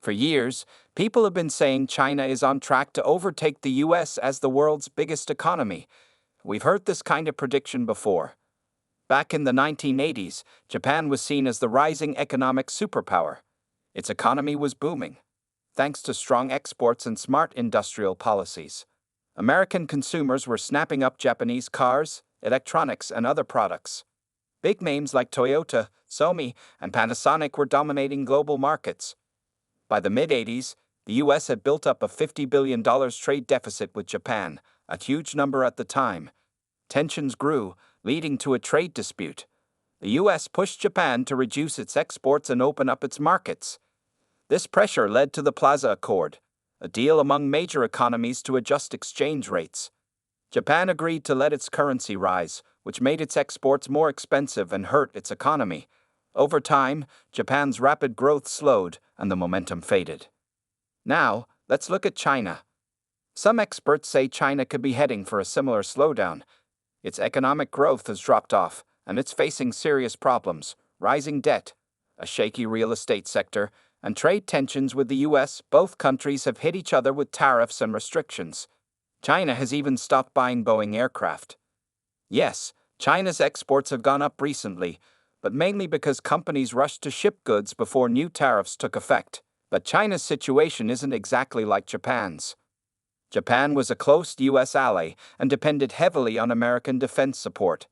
For years, people have been saying China is on track to overtake the U.S. as the world's biggest economy. We've heard this kind of prediction before. Back in the 1980s, Japan was seen as the rising economic superpower. Its economy was booming, thanks to strong exports and smart industrial policies. American consumers were snapping up Japanese cars, electronics, and other products. Big names like Toyota, Sony, and Panasonic were dominating global markets. By the mid-80s, the U.S. had built up a $50 billion trade deficit with Japan, a huge number at the time. Tensions grew, leading to a trade dispute. The U.S. pushed Japan to reduce its exports and open up its markets. This pressure led to the Plaza Accord, a deal among major economies to adjust exchange rates. Japan agreed to let its currency rise, which made its exports more expensive and hurt its economy. Over time, Japan's rapid growth slowed and the momentum faded. Now, let's look at China. Some experts say China could be heading for a similar slowdown. Its economic growth has dropped off, and it's facing serious problems: rising debt, a shaky real estate sector, and trade tensions with the U.S. Both countries have hit each other with tariffs and restrictions. China has even stopped buying Boeing aircraft. Yes, China's exports have gone up recently, but mainly because companies rushed to ship goods before new tariffs took effect. But China's situation isn't exactly like Japan's. Japan was a close U.S. ally and depended heavily on American defense support.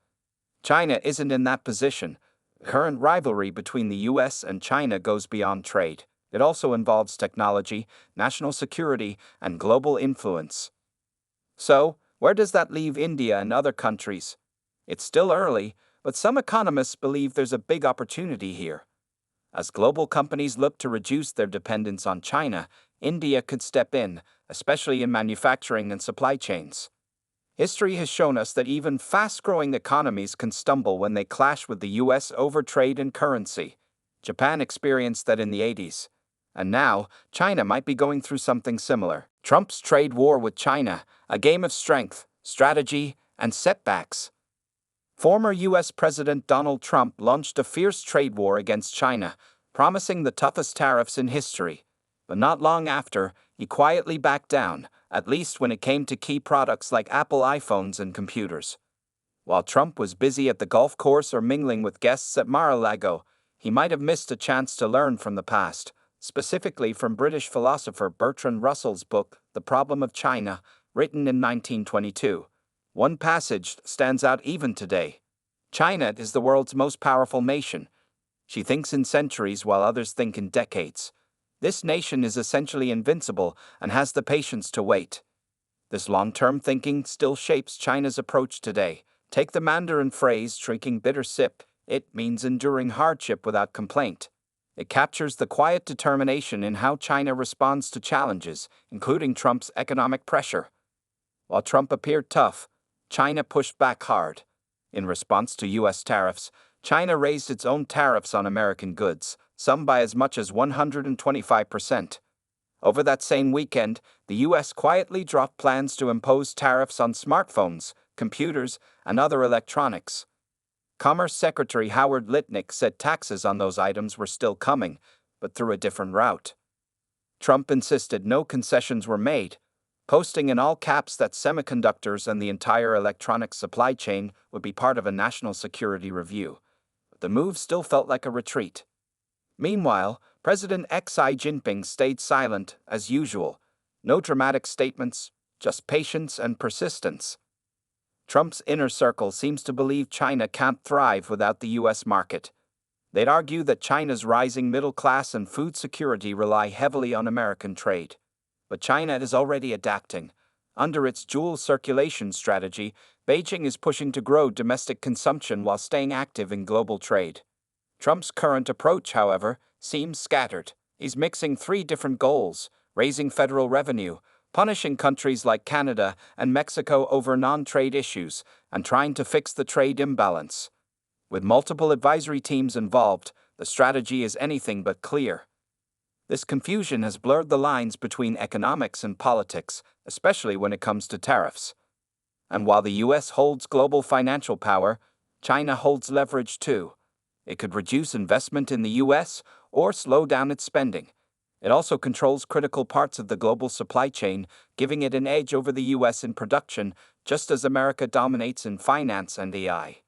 China isn't in that position. The current rivalry between the U.S. and China goes beyond trade. It also involves technology, national security, and global influence. So, where does that leave India and other countries? It's still early, but some economists believe there's a big opportunity here. As global companies look to reduce their dependence on China, India could step in, especially in manufacturing and supply chains. History has shown us that even fast-growing economies can stumble when they clash with the U.S. over trade and currency. Japan experienced that in the 80s. And now, China might be going through something similar. Trump's trade war with China, a game of strength, strategy, and setbacks. Former U.S. President Donald Trump launched a fierce trade war against China, promising the toughest tariffs in history. But not long after, he quietly backed down, at least when it came to key products like Apple iPhones and computers. While Trump was busy at the golf course or mingling with guests at Mar-a-Lago, he might have missed a chance to learn from the past, specifically from British philosopher Bertrand Russell's book, The Problem of China, written in 1922. One passage stands out even today. China is the world's most powerful nation. She thinks in centuries while others think in decades. This nation is essentially invincible and has the patience to wait. This long-term thinking still shapes China's approach today. Take the Mandarin phrase, drinking bitter sip. It means enduring hardship without complaint. It captures the quiet determination in how China responds to challenges, including Trump's economic pressure. While Trump appeared tough, China pushed back hard. In response to U.S. tariffs, China raised its own tariffs on American goods, some by as much as 125%. Over that same weekend, the U.S. quietly dropped plans to impose tariffs on smartphones, computers, and other electronics. Commerce Secretary Howard Lutnick said taxes on those items were still coming, but through a different route. Trump insisted no concessions were made, posting in all caps that semiconductors and the entire electronics supply chain would be part of a national security review. But the move still felt like a retreat. Meanwhile, President Xi Jinping stayed silent, as usual. No dramatic statements, just patience and persistence. Trump's inner circle seems to believe China can't thrive without the U.S. market. They'd argue that China's rising middle class and food security rely heavily on American trade. But China is already adapting. Under its dual circulation strategy, Beijing is pushing to grow domestic consumption while staying active in global trade. Trump's current approach, however, seems scattered. He's mixing three different goals: raising federal revenue, punishing countries like Canada and Mexico over non-trade issues, and trying to fix the trade imbalance. With multiple advisory teams involved, the strategy is anything but clear. This confusion has blurred the lines between economics and politics, especially when it comes to tariffs. And while the U.S. holds global financial power, China holds leverage too. It could reduce investment in the U.S. or slow down its spending. It also controls critical parts of the global supply chain, giving it an edge over the US in production, just as America dominates in finance and AI.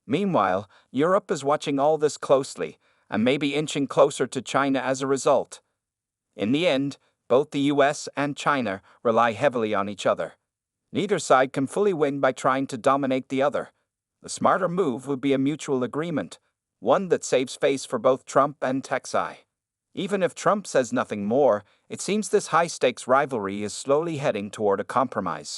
Meanwhile, Europe is watching all this closely, and may be inching closer to China as a result. In the end, both the US and China rely heavily on each other. Neither side can fully win by trying to dominate the other. The smarter move would be a mutual agreement, one that saves face for both Trump and Texai. Even if Trump says nothing more, it seems this high-stakes rivalry is slowly heading toward a compromise.